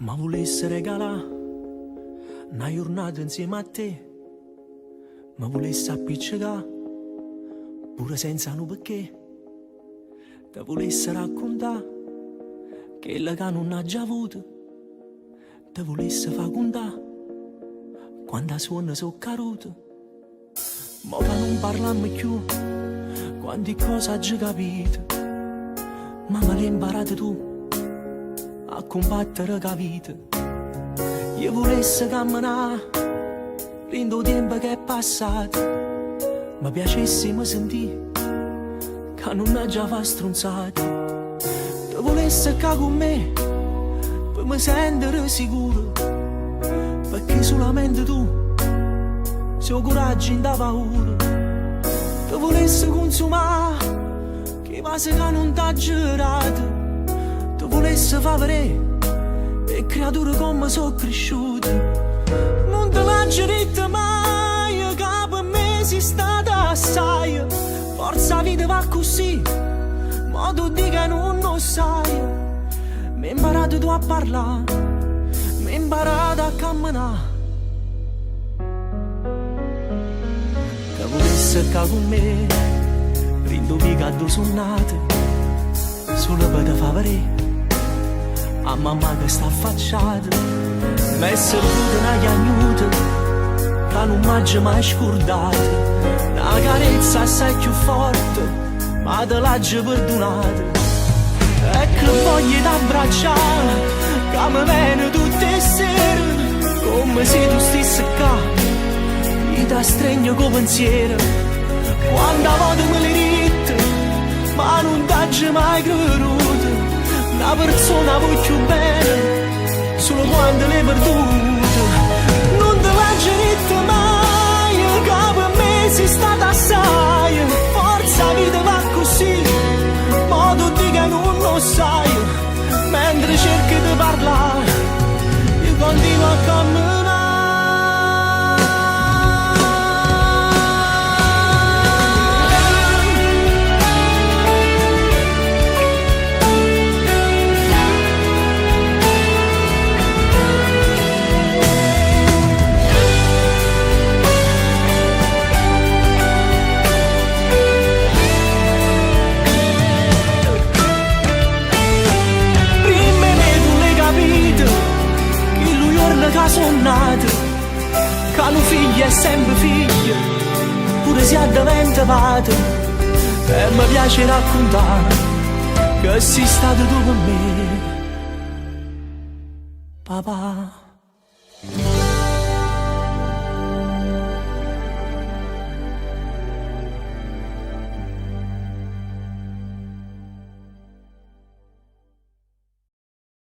Ma volesse regalare una giornata insieme a te, ma volesse appiccicare pure senza un perché, te volesse raccontare che la che non ha già avuto, te volesse far contare quando suona sono caduto. Ma che non parliamo più, quante cose hai già capito, ma me l'hai imparato tu a combattere la vita. Io volesse camminare lindo tempo che è passato, ma piacessimo sentire che non ha già fa stronzate. Te volesse che con me per mi sentire sicuro, perché solamente tu sei coraggio in da paura. Te volesse consumare che vase che non t'ha girato, te volesse far vedere e creature come sono cresciute. Non te l'ho detto mai che per me sei stata assai, forza vita va così, ma tu dici che non lo sai. Mi hai imparato tu a parlare, mi hai imparato a camminare. Che volesse che con me rindo mica due suonate, solo per te fa vedere a mamma che sta affacciata. Mi è servita una chiagnuta che non m'ha mai scordata, una carezza assai più forte ma te l'ha già perdonata. E che voglia d'abbracciare che mi viene tutte le sere, come se tu stessi qua mi ti stregno con pensiero. Quando volte me le dite ma non t'ha mai creduto, una persona voglio bene solo quando l'hai perduta. Non te l'ho detto mai che per me sei stata assai, forza vita va così, ma tu dici che non lo sai. Mentre cerchi di parlare io continuo a camminare. Che sono nato, che un figlio è sempre figlio, pure se diventa padre. E mi piace raccontare che sei stato tu con me, papà.